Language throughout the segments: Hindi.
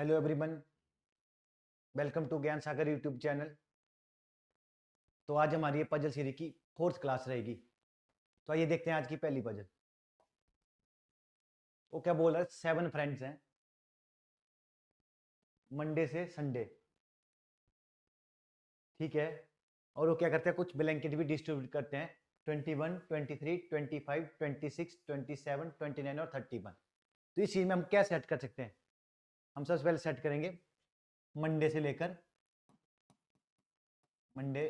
हेलो एवरीवन, वेलकम टू ज्ञान सागर यूट्यूब चैनल। तो आज हमारी ये पजल सीरीज की फोर्थ क्लास रहेगी। तो आइए देखते हैं आज की पहली पजल। वो क्या बोल रहा है, 7 फ्रेंड्स हैं मंडे से संडे, ठीक है। और वो क्या करते हैं, कुछ ब्लैंकेट भी डिस्ट्रीब्यूट करते हैं 21, 23, 25, 26, 27, 29 और 31। तो इस चीज में हम क्या सेट कर सकते हैं, हम सबसे पहले सेट करेंगे मंडे से लेकर Monday,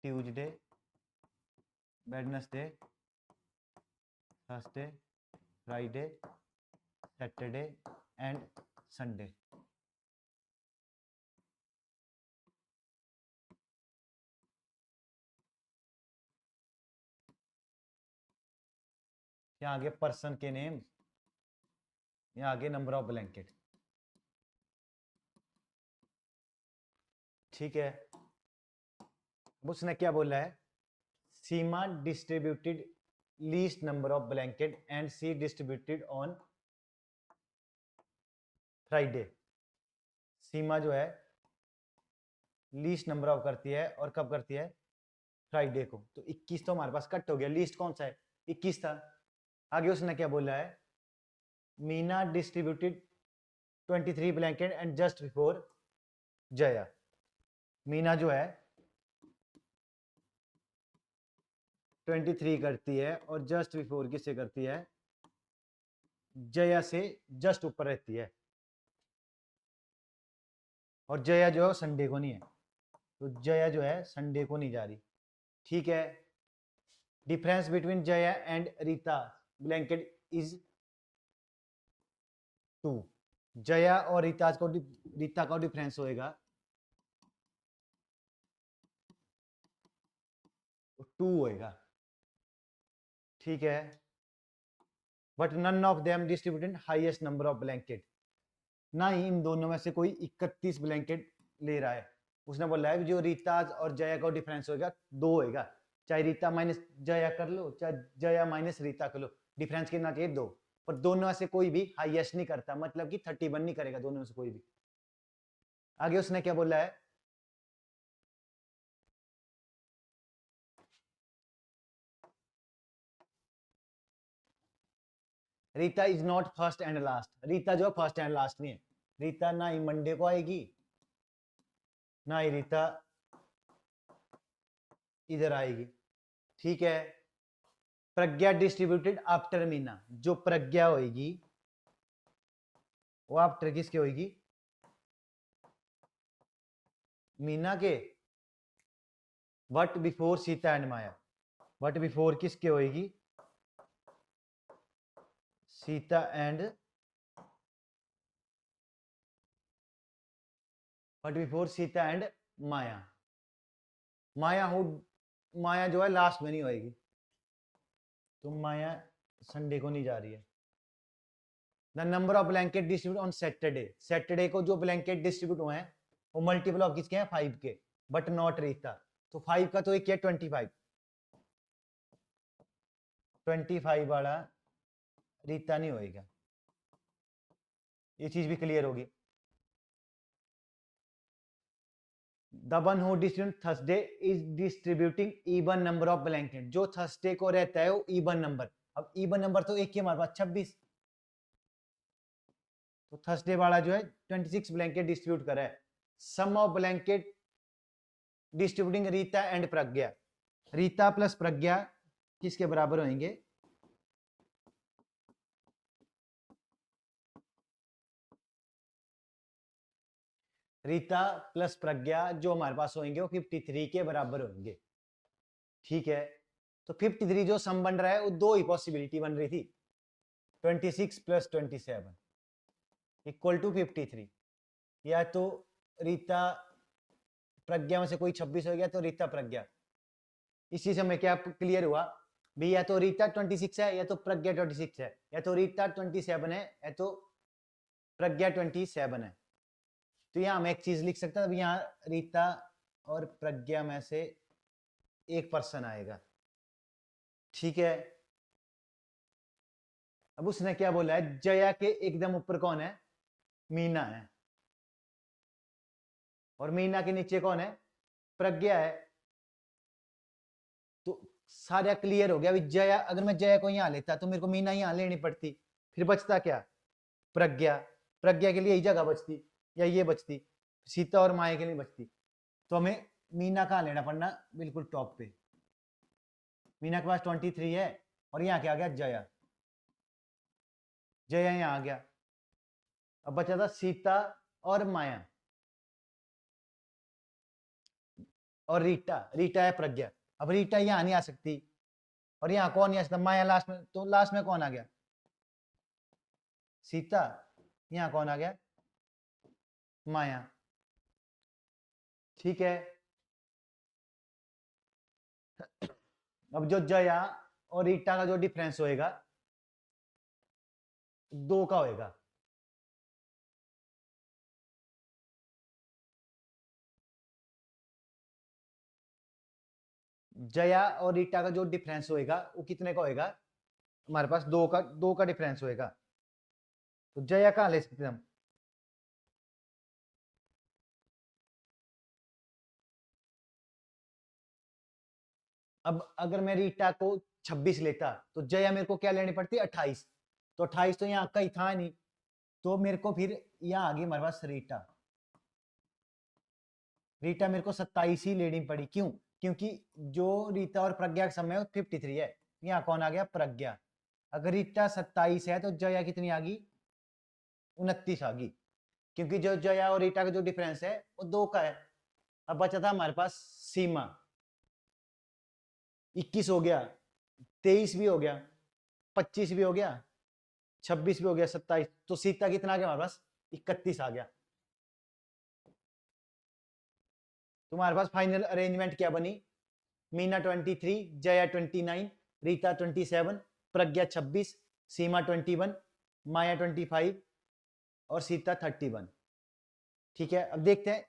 Tuesday, Wednesday, Thursday, Friday, Saturday and Sunday. यहाँ आगे पर्सन के नेम, यहाँ आगे नंबर ऑफ ब्लैंकेट, ठीक है। उसने क्या बोला है, Seema distributed least number of blanket and C distributed on Friday. Seema जो है लीस्ट नंबर ऑफ करती है, और कब करती है, फ्राइडे को। तो 21 तो हमारे पास कट हो गया, लीस्ट कौन सा है, 21 था। आगे उसने क्या बोला है, Meena distributed 23 blanket and just before Jaya. Meena जो है 23 करती है और जस्ट बिफोर किससे करती है, जया से जस्ट ऊपर रहती है। और जया जो है संडे को नहीं है, तो जया जो है संडे को नहीं जा रही, ठीक है। Difference between Jaya and Rita blanket is 2। Jaya और रीता का डिफरेंस होएगा 2 होएगा, ठीक है। But none of them distributed highest number of blanket, ना ही इन दोनों में से कोई 31 ब्लैंकेट ले रहा है। उसने बोला है जो रीता और जया का डिफरेंस होगा 2 होएगा, चाहे रीता माइनस जया कर लो, चाहे जया माइनस रीता कर लो, डिफरेंस कितना चाहिए 2। पर दोनों में से कोई भी हाईएस्ट नहीं करता, मतलब कि 31 नहीं करेगा दोनों में से कोई भी। आगे उसने क्या बोला है, Rita is not first and last. Rita जो फर्स्ट एंड लास्ट नहीं है, रीता ना ही मंडे को आएगी, ना ही रीता इधर आएगी, ठीक है। प्रज्ञा डिस्ट्रीब्यूटेड आफ्टर मीना, जो प्रज्ञा होगी वो आफ्टर किसके होगी, मीना के। But before Sita and Maya, but before किसके होगी, Sita and, but before Sita and Maya. Maya हो, माया जो है लास्ट में नहीं होएगी, तो माया संडे को नहीं जा रही है। The number of blanket distribute on Saturday, Saturday को जो ब्लैंकेट डिस्ट्रीब्यूट हुए हैं वो मल्टीपल ऑफ किसके हैं, 5 के, बट नॉट रीता। तो 5 का तो एक क्या, 25, 25 वाला रीता नहीं होएगा, ये चीज भी क्लियर होगी। The one who distribute Thursday is distributing even number of blanket, जो थर्सडे को रहता है वो इवन नंबर। अब इवन नंबर तो एक ही हमारे पास 26, तो थर्सडे वाला जो है 26 ब्लैंकेट डिस्ट्रीब्यूट करा है। Sum of blanket distributing Rita and Pragya, Rita plus Pragya किसके बराबर होंगे, रीता प्लस प्रज्ञा जो हमारे पास होंगे वो 53 के बराबर होंगे, ठीक है। तो 53 जो सम बन रहा है वो दो ही पॉसिबिलिटी बन रही थी, 26 प्लस 27 इक्वल टू 53। या तो रीता प्रज्ञा में से कोई 26 हो गया तो रीता प्रज्ञा। इस चीज में क्या क्लियर हुआ भी, या तो रीता 26 है या तो प्रज्ञा 26 है, या तो रीता 27 है या तो प्रज्ञा 27 है। तो यहां हम एक चीज लिख सकते हैं, यहाँ रीता और प्रज्ञा में से एक पर्सन आएगा, ठीक है। अब उसने क्या बोला है, जया के एकदम ऊपर कौन है, मीना है, और मीना के नीचे कौन है? प्रज्ञा है। तो सारा क्लियर हो गया। अभी जया, अगर मैं जया को यहां लेता तो मेरे को मीना यहां लेनी पड़ती, फिर बचता क्या? प्रज्ञा। प्रज्ञा के लिए यही जगह बचती या ये बचती, सीता और माया के लिए बचती। तो हमें मीना कहाँ लेना पड़ना? बिल्कुल टॉप पे। मीना के पास 23 है, और यहाँ क्या आ गया? जया। जया यहाँ आ गया। अब बचा था सीता और माया और रीटा। रीटा है प्रज्ञा। अब रीटा यहाँ नहीं आ सकती, और यहाँ कौन नहीं आ सकता? माया लास्ट में। तो लास्ट में कौन आ गया? सीता। यहाँ कौन आ गया? माया। ठीक है। अब जो जया और रीटा का जो डिफरेंस होएगा, 2 का होएगा। जया और रीटा का जो डिफरेंस होएगा वो कितने का होएगा? हमारे पास 2 का डिफरेंस होएगा। तो जया कहाँ ले सकते हैं हम? अब अगर मैं रीटा को 26 लेता तो जया मेरे को क्या लेनी पड़ती? 28। तो 28 तो यहाँ कहीं था नहीं, तो मेरे को फिर यहाँ आ गई हमारे पास रीटा। रीटा मेरे को 27 ही लेनी पड़ी। क्यों? क्योंकि जो रीता और प्रज्ञा का समय है 53 है। यहाँ कौन आ गया? प्रज्ञा। अगर रीटा 27 है तो जया कितनी आ गई? 29 आ गई। क्योंकि जो जया और रीटा का जो डिफरेंस है वो 2 का है। अब बचा था हमारे पास सीमा। 21 हो गया, 23 भी हो गया, 25 भी हो गया, 26 भी हो गया, 27। तो सीता कितना आ गया हमारे पास? 31 आ गया। तुम्हारे पास फाइनल अरेंजमेंट क्या बनी? मीना 23, जया 29, रीता 27, प्रज्ञा 26, सीमा 21, माया 25 और सीता 31। ठीक है। अब देखते हैं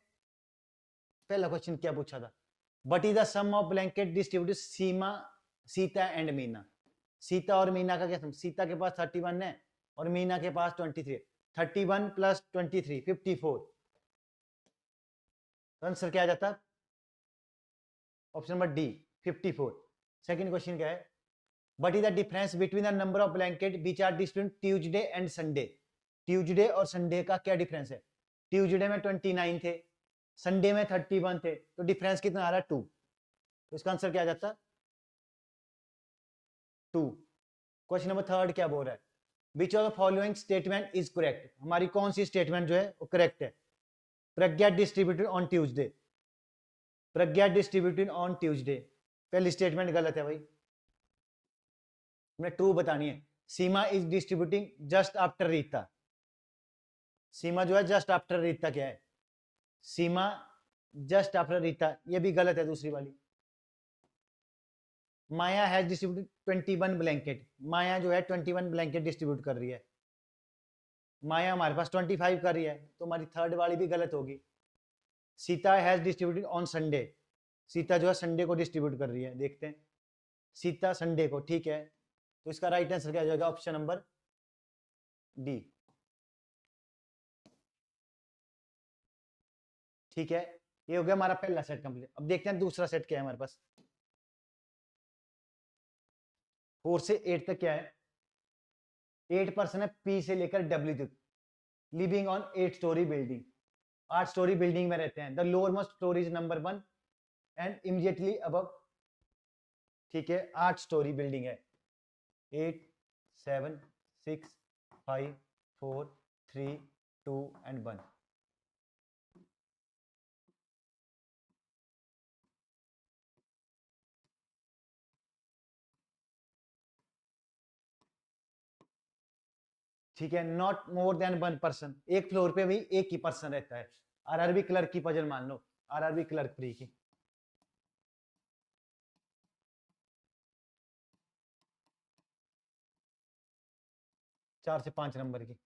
पहला क्वेश्चन क्या पूछा था। But is the sum of blanket distributed Seema, Sita and Meena. Sita और मीना का क्या सम? सीता के पास 31 है और मीना के पास 23। 31 प्लस 23 54। आंसर क्या आ जाता? Option number D 54। Second question क्या है? What is the difference between the number of blanket which are distributed Tuesday and Sunday? Tuesday और Sunday का क्या डिफरेंस है? Tuesday में 29 थे, Sunday में 31 थे, तो डिफरेंस कितना आ रहा है? 2। तो इसका आंसर क्या आ जाता? 2। क्वेश्चन नंबर थर्ड क्या बोल रहा है? Which of the following statement is correct? हमारी कौन सी स्टेटमेंट जो है वो करेक्ट है? Pragya distributed on Tuesday. Pragya distributed on Tuesday, पहली स्टेटमेंट गलत है भाई, मैं ट्रू बतानी है। Seema is distributing just after Rita. Seema जो है जस्ट आफ्टर रीता क्या है? सीमा जस्ट आफ्टर रीता, ये भी गलत है दूसरी वाली। माया हैज डिस्ट्रीब्यूटेड 21 ब्लैंकेट। माया जो है 21 ब्लैंकेट डिस्ट्रीब्यूट कर रही है। माया हमारे पास 25 कर रही है, तो हमारी थर्ड वाली भी गलत होगी। Sita has distributed on Sunday. Sita जो है संडे को डिस्ट्रीब्यूट कर रही है, देखते हैं। सीता संडे को, ठीक है। तो इसका राइट आंसर क्या जाएगा? Option number D. ठीक है, ये हो गया हमारा पहला सेट कंप्लीट। अब देखते हैं दूसरा सेट क्या है हमारे पास। 4 से 8 तक क्या है? 8 पर्सन है पी से लेकर डब्ल्यू तक, living on 8 story building. 8 story building में रहते हैं। The lower most story is number 1 and immediately above. ठीक है, 8 स्टोरी बिल्डिंग है। 8 7 6 5 4 3 2 एंड 1। ठीक है, नॉट मोर देन 1 पर्सन। एक फ्लोर पे भी एक ही पर्सन रहता है। आरआरबी क्लर्क की पजल मान लो, आरआरबी क्लर्क फ्री की। चार से 5 नंबर की।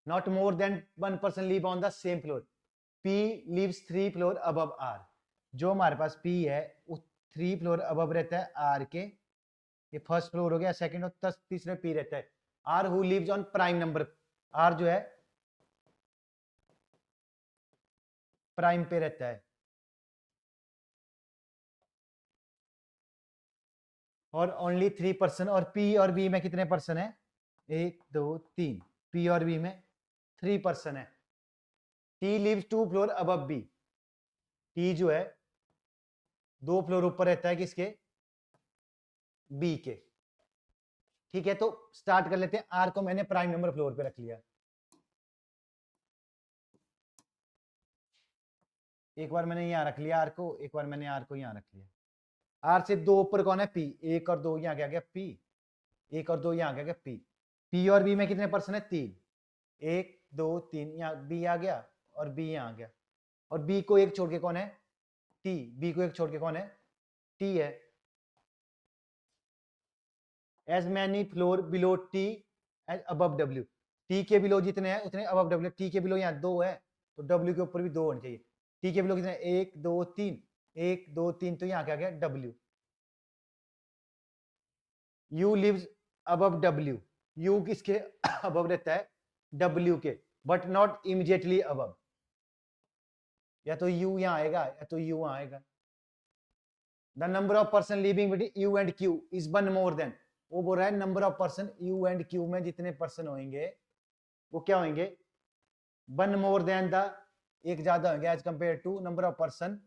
Not more than 1 person live on the same floor. P lives 3 floor above R. जो हमारे पास पी है वो 3 फ्लोर अबव रहता है आर के। ये फर्स्ट फ्लोर हो गया, सेकंड और तीसरे पी रहता है। R who lives on prime number R जो है प्राइम पे रहता है, और ओनली 3%, और पी और बी में कितने पर्सन है? 1 2 3, पी और बी में 3% है। T lives 2 floor above B, T जो है 2 फ्लोर ऊपर रहता है किसके? बी के। ठीक है, तो स्टार्ट कर लेते हैं। आर को मैंने प्राइम नंबर फ्लोर पे रख लिया। एक बार मैंने यहां रख लिया आर को, एक बार मैंने आर को यहां रख लिया। आर से 2 ऊपर कौन है? पी। 1 और 2 यहां क्या गया? पी। 1 और 2 यहां क्या गया? पी। पी और बी में कितने पर्सन है? 3। 1 2 3, यहां बी आ गया और बी यहां आ गया, और बी को एक छोड़ के कौन है? टी। बी को एक छोड़ के कौन है? टी है। As many floor below T as above W, T के बिलो जितने हैं उतने अबव डब्ल्यू। टी के बिलो यहाँ 2 है, तो डब्ल्यू के ऊपर भी 2 होने चाहिए। टी के बिलो कितने? 1 2 3, 1 2 3, तो यहाँ क्या गया? W. U lives above W, U किसके अबव रहता है? डब्ल्यू के, बट नॉट इमीडिएटली अबव। या तो यू यहाँ आएगा या तो यू वहां आएगा। The number of person living between you and Q is one more than, वो बोल रहा है number of person you and Q में जितने पर्सन होंगे वो क्या होंगे? वन मोर देन द, एक ज्यादा होंगे as compare to number of person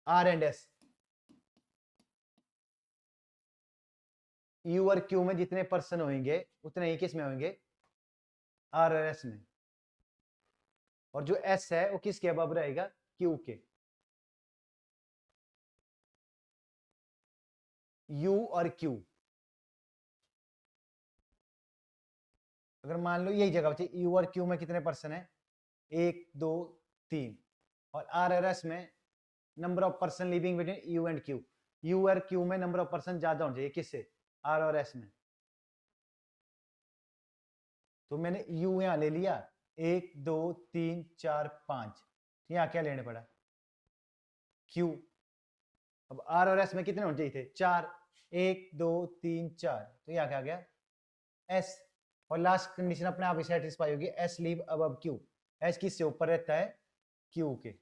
R and S. U और क्यू में जितने पर्सन होंगे उतने ही किस में होंगे? आर और एस में। और जो एस है वो किसके अबव रहेगा? क्यू के। यू और क्यू, अगर मान लो यही जगह बची, यू और क्यू में कितने पर्सन है? 1 2 3, और आर और एस में number of person living between you and Q, you और क्यू में नंबर ऑफ पर्सन ज्यादा होना चाहिए किससे? आर और एस में। तो मैंने यू यहां ले लिया, 1 2 3 4 5, यहां क्या लेने पड़ा? क्यू। अब आर और एस में कितने होने चाहिए थे? 4। 1 2 3 4, तो यहां क्या गया? एस। और लास्ट कंडीशन अपने आप ही सेटिस्फाई होगी, S leave above Q, S किससे ऊपर रहता है? क्यू के।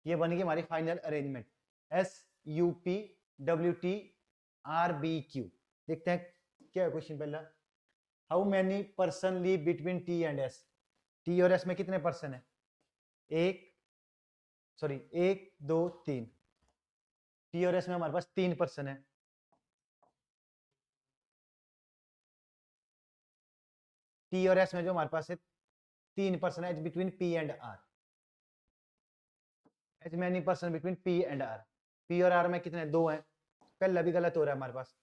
ये बन गई हमारी final arrangement, S U P W T R B Q. देखते हैं क्या है क्वेश्चन पहला। How many person live between T and S, T और एस में कितने पर्सन है? एक दो तीन, टी और एस में हमारे पास 3 पर्सन है। टी और एस में जो हमारे पास है 3 पर्सन है between P and R. As many person between P and R, P और आर में कितने? 2 हैं। पहला भी गलत हो रहा है हमारे पास।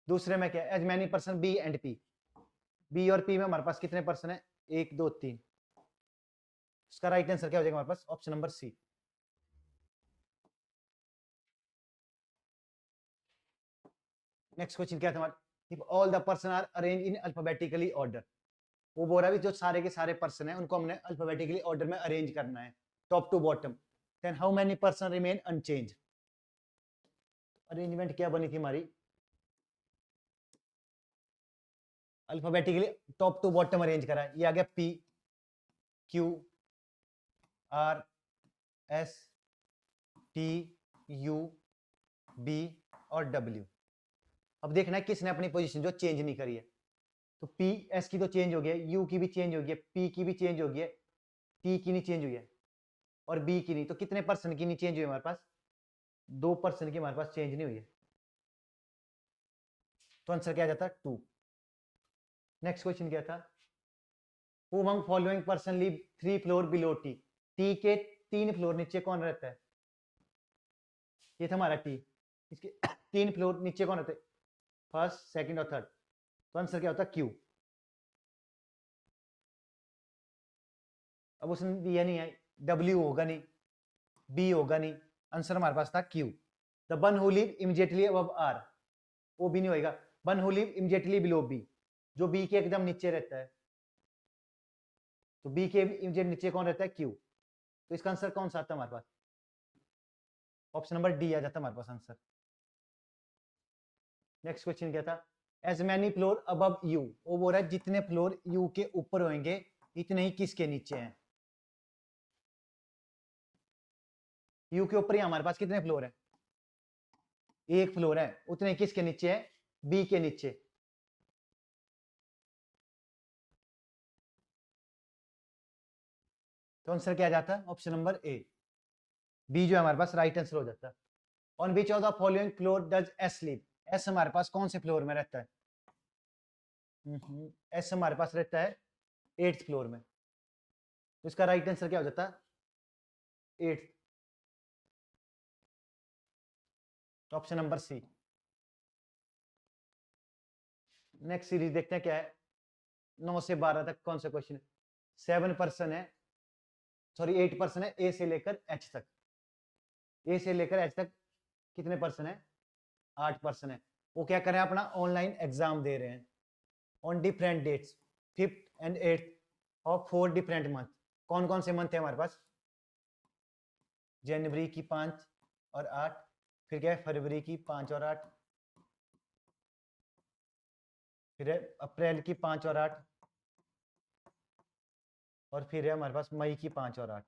दूसरे में क्या? As many person B and P, B और पी में हमारे पास कितने पर्सन है? 1 2 3। इसका राइट आंसर क्या हो जाएगा हमारे पास? Option number C. Next question क्या था हमारा? If all the person are arrange in alphabetically order, वो बोल रहा है जो सारे के सारे पर्सन है उनको हमने अल्फाबेटिकली ऑर्डर में अरेंज करना है top to bottom, then how many person remain unchange. Arrangement क्या बनी थी हमारी? Alphabetically top to bottom arrange करा है। ये आ गया P Q R S T U B और डब्ल्यू। अब देखना है किसने अपनी पोजीशन जो चेंज नहीं करी है। तो पी एस की तो चेंज हो गया, यू की भी चेंज हो गई है, पी की भी चेंज हो गई है, टी की नहीं चेंज हुई है, और बी की नहीं। तो कितने पर्सन की नहीं चेंज हुई हमारे पास? 2% की हमारे पास चेंज नहीं हुई है, तो आंसर क्या जाता है? 2। नेक्स्ट क्वेश्चन क्या था? Who among following person live 3 floor below T, T के 3 फ्लोर नीचे कौन रहता है? ये था हमारा टी, इसके 3 फ्लोर नीचे कौन रहते? फर्स्ट सेकंड और थर्ड, तो आंसर क्या होता है? क्यू। अब उसने दिया नहीं है, डब्ल्यू होगा नहीं, बी होगा नहीं, आंसर हमारे पास था Q. The one who live immediately above R, वो भी नहीं होएगा। One who live immediately below B, जो बी के एकदम नीचे रहता है, तो बी के इमीडिएट नीचे कौन रहता है? क्यू। तो इसका आंसर कौन सा आता है हमारे पास? ऑप्शन नंबर डी आ जाता है हमारे पास आंसर। नेक्स्ट क्वेश्चन क्या था, as many floor above U, वो बोल रहा है जितने फ्लोर यू के ऊपर होंगे इतने ही किसके नीचे हैं। यू के ऊपर ही हमारे पास कितने फ्लोर है, एक फ्लोर है, उतने ही किसके नीचे है, बी के नीचे। तो आंसर क्या जाता है, ऑप्शन नंबर ए, बी जो है हमारे पास राइट आंसर हो जाता है। On which of the following floor does S live, S हमारे पास कौन से फ्लोर में रहता है, एस हमारे पास रहता है 8th फ्लोर में, तो इसका राइट आंसर क्या हो जाता है 8th, option number C. Next series देखते हैं क्या है, 9 से 12 तक कौन सा क्वेश्चन है। 7 पर्सन है, सॉरी 8 पर्सन है ए से लेकर एच तक, ए से लेकर एच तक कितने पर्सन है, 8 पर्सन है। वो क्या कर रहे हैं, अपना ऑनलाइन एग्जाम दे रहे हैं on different dates 5th and 8th of 4 different month. कौन कौन से मंथ है हमारे पास, जनवरी की 5 और 8, फिर क्या है फरवरी की 5 और 8, फिर है अप्रैल की 5 और 8, और फिर है हमारे पास मई की 5 और 8।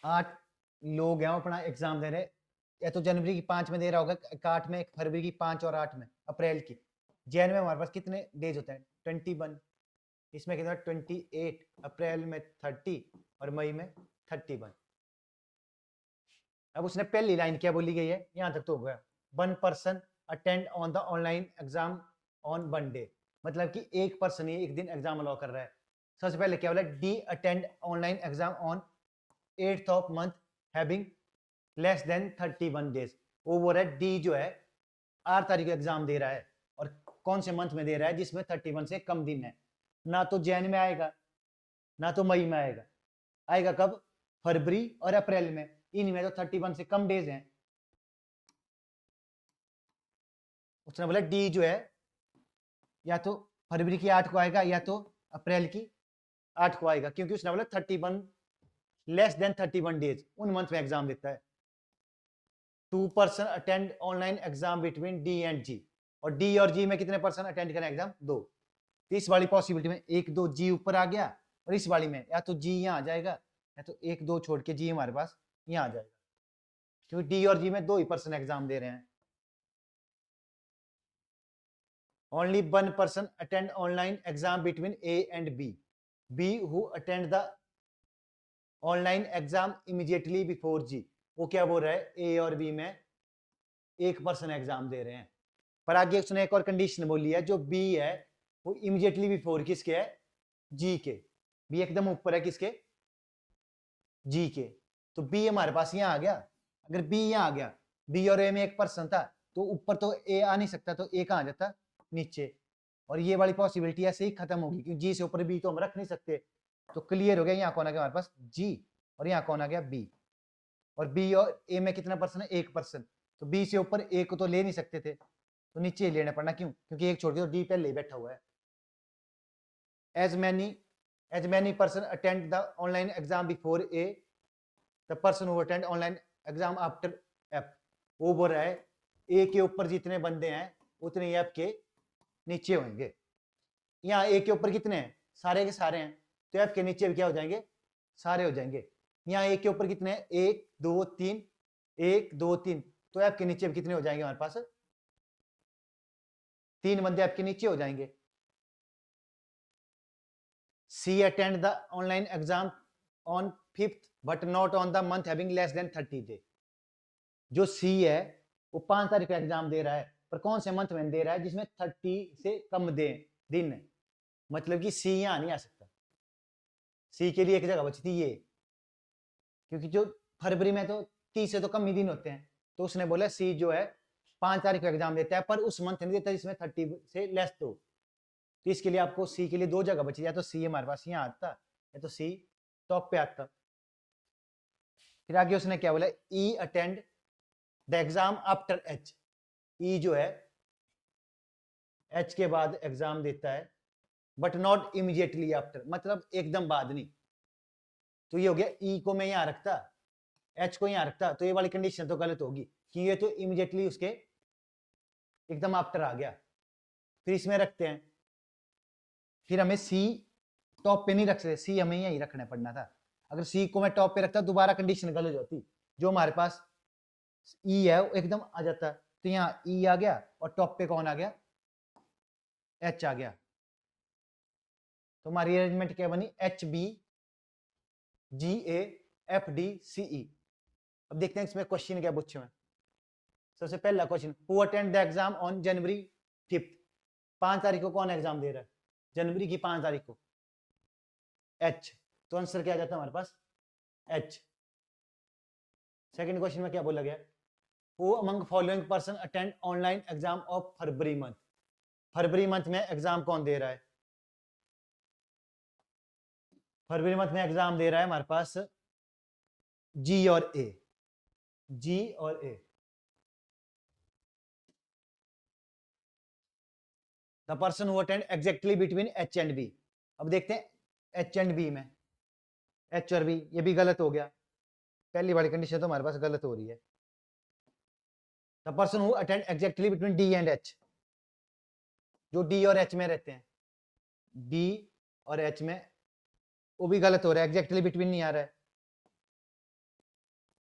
आठ लोग हैं अपना एग्जाम दे रहे, या तो जनवरी की 5 में दे रहा होगा, एक 8 में, एक फरवरी की 5 और 8 में, अप्रैल की। जैन में हमारे पास कितने डेज होते हैं 21, इसमें कितना 28, अप्रैल में 30 और मई में 31। अब उसने पहली लाइन क्या बोली गई है, यहां तक तो हो गया, 1 person attend on the online exam on 1 day, मतलब कि एक पर्सन ही एक दिन एग्जाम अलाउ कर रहा है। सबसे पहले क्या बोला, D attend online exam on 8th of month having less than 31 days. वो बोल रहा है डी जो है 8 तारीख को एग्जाम दे रहा है, और कौन से मंथ में दे रहा है जिसमें 31 से कम दिन है। ना तो जैन में आएगा, ना तो मई में आएगा, आएगा कब, फरवरी और अप्रैल में, इनमें तो 31 से कम डेज हैं। उसने बोला डी जो है या तो फरवरी की 8 को आएगा या तो अप्रैल की 8 को आएगा, क्योंकि उसने बोला 31 लेस देन 31 डेज उन मंथ में एग्जाम देता है। 2 person attend online exam between D and G, और डी और जी में कितने पर्सन अटेंड करें एग्जाम, 2। तो इस वाली पॉसिबिलिटी में 1 2 जी ऊपर आ गया, और इस वाली में या तो जी यहाँ आ जाएगा या तो 1 2 छोड़ के जी हमारे पास यहाँ आ जाएगा, क्योंकि डी और जी में 2 ही पर्सन एग्जाम दे रहे हैं। Only 1 person attend online exam between A and B. B who attend the online exam immediately before G. वो क्या बोल रहा है, A और B में 1 पर्सन एग्जाम दे रहे हैं, पर आगे उसने एक और कंडीशन बोली है, जो B है वो इमीडिएटली बिफोर किसके है, G के। B एकदम ऊपर है किसके, G के। तो B हमारे पास यहाँ आ गया, अगर B यहाँ आ गया, B और A में 1 पर्सन था, तो ऊपर तो A आ नहीं सकता, तो A कहाँ आ जाता, नीचे, और ये वाली पॉसिबिलिटी ऐसे ही खत्म होगी, क्योंकि जी से ऊपर बी तो हम रख नहीं सकते। तो क्लियर हो गया, यहाँ कौन आ गया हमारे पास, जी, और यहाँ कौन आ गया, बी, और बी और ए में कितना पर्सन है, 1 पर्सन, तो बी से ऊपर ए को तो ले नहीं सकते थे, तो नीचे ही लेना पड़ना, क्यों, क्योंकि एक छोड़ के तो डी पहले ही बैठा हुआ है। As many person attend the online exam before A, the person who attend online exam after F. वो बोल रहा है ए के ऊपर जितने बंदे हैं उतने एफ के नीचे होंगे। यहाँ ए के ऊपर कितने हैं, सारे के सारे हैं, तो एफ के नीचे भी क्या हो जाएंगे, सारे हो जाएंगे। यहाँ ए के ऊपर कितने हैं, 1 2 3, 1 2 3, तो एफ के नीचे भी कितने हो जाएंगे हमारे पास, 3 बंदे एफ के नीचे हो जाएंगे। C attend the online exam on 5th but not on the month having less than 30 day. जो सी है वो 5 तारीख को एग्जाम दे रहा है, पर कौन से मंथ में दे रहा है जिसमें 30 से कम दिन है, मतलब कि सी यहाँ नहीं आ सकता, सी के लिए एक जगह बची थी ये, क्योंकि जो फरवरी में तो 30 से तो कम ही दिन होते हैं, तो उसने बोला सी जो है 5 तारीख को एग्जाम देता है, पर उस मंथ नहीं देता जिसमें 30 से लेस तो इसके लिए आपको सी के लिए 2 जगह बची, या तो सी हमारे पास यहाँ आता या तो सी टॉप पे आता। फिर आगे उसने क्या बोला, E attend the exam after H. E जो है एच के बाद एग्जाम देता है, बट नॉट इमीडिएटली आफ्टर, मतलब एकदम बाद नहीं। तो ये हो गया, ई को मैं यहां रखता, एच को यहां रखता, तो ये वाली कंडीशन तो गलत होगी कि ये तो इमीडिएटली उसके एकदम आफ्टर आ गया। फिर इसमें रखते हैं, फिर हमें सी टॉप पे नहीं रख सकते, सी हमें यहीं रखना पड़ना था। अगर सी को मैं टॉप पे रखता दोबारा कंडीशन गलत होती, जो हमारे पास ई है वो एकदम आ जाता। तो यहाँ ई आ गया और टॉप पे कौन आ गया, एच आ गया। तो हमारी अरेंजमेंट क्या बनी, H B G A F D C E. अब देखते हैं इसमें क्वेश्चन क्या पूछे हैं। सबसे पहला question, who attend the exam on January 5th। 5 तारीख को कौन एग्जाम दे रहा है, जनवरी की 5 तारीख को, एच। तो आंसर क्या आ जाता है हमारे पास, एच। सेकंड क्वेश्चन में क्या बोला गया, who among following person attend online exam of February month. February month में एग्जाम कौन दे रहा है, फरवरी मंथ में एग्जाम दे रहा है हमारे पास जी और ए, जी और A. The person who attend exactly between H and B. अब देखते हैं एच एंड बी में, एच और बी, ये भी गलत हो गया, पहली वाली कंडीशन तो हमारे पास गलत हो रही है। The person who attend exactly between D and H, जो डी और एच में रहते हैं, डी और एच में, वो भी गलत हो रहा है, एग्जैक्टली बिटवीन नहीं आ रहा है।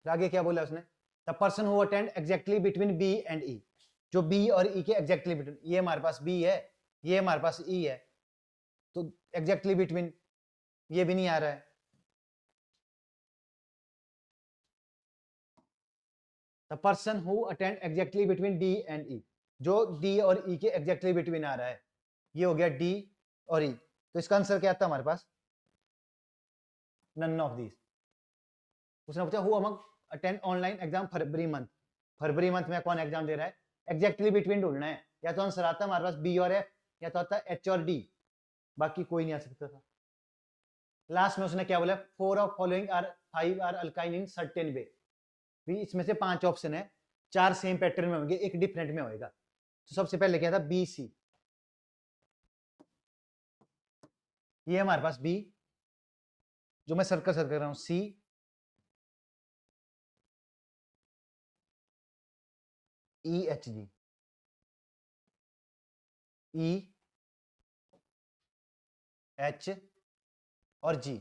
फिर आगे क्या बोला उसने, the person who attend exactly between B and E, जो बी और ई के एग्जैक्टली बिटवीन, ये हमारे पास बी है, ये हमारे पास ई है, तो एग्जैक्टली बिटवीन ये भी नहीं आ रहा है। The person who attend exactly between D and E, जो डी और ई के एग्जैक्टली बिटवीन आ रहा है, ये हो गया डी और ई। तो इसका आंसर क्या आता है हमारे पास, नन ऑफ दीज। उसने पूछा who among attend online exam February month, February month में कौन एग्जाम दे रहा है, एग्जैक्टली बिटवीन ढूंढना है, या तो आंसर आता है हमारे पास बी और एफ, या तो आता है एच और डी, बाकी कोई नहीं आ सकता था। लास्ट में उसने क्या बोला, 4 of following are 5 are alkyne in certain way. भी इसमें से 5 ऑप्शन है, 4 सेम पैटर्न में होंगे, एक डिफरेंट में होएगा। तो सबसे पहले क्या था, बी सी, ये हमारे पास बी, जो मैं सर्कल सर्कल कर रहा हूं, सी, E H G, E H और जी।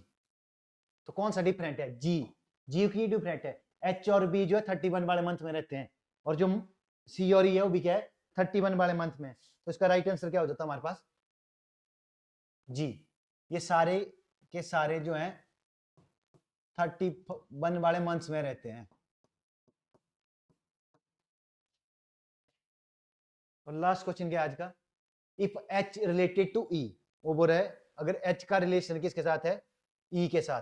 तो कौन सा डिफरेंट है, जी, जी की डिफरेंट है। एच और बी जो है 31 वाले मंथ में रहते हैं, और जो सी और ई है वो भी क्या है, 31 वाले मंथ में। तो इसका राइट आंसर क्या हो जाता है हमारे पास, जी। ये सारे के सारे जो हैं 31 वाले मंथ्स में रहते हैं। और लास्ट क्वेश्चन क्या है आज का, इफ एच रिलेटेड टू ई, वो बोल रहा है अगर एच का रिलेशन किसके साथ है, ई के साथ,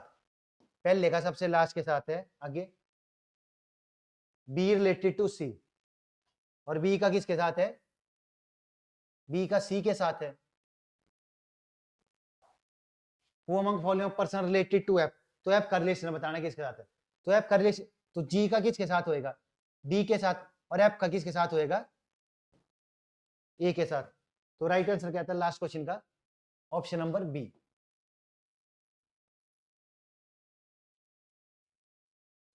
पहले का सबसे लास्ट के साथ है, आगे बी रिलेटेड टू सी, और बी का किसके साथ है, बी का सी के साथ है। Who among following person related to F, तो एफ का रिलेशन बताना किसके साथ है, तो एफ का रिलेशन, तो जी का किसके साथ होएगा, डी के साथ, और एफ का किसके साथ होएगा, ए के साथ। तो राइट आंसर क्या था लास्ट क्वेश्चन का, option number B.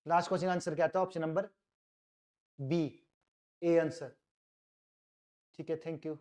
Last question answer क्या था, option number B, A answer. ठीक है, थैंक यू।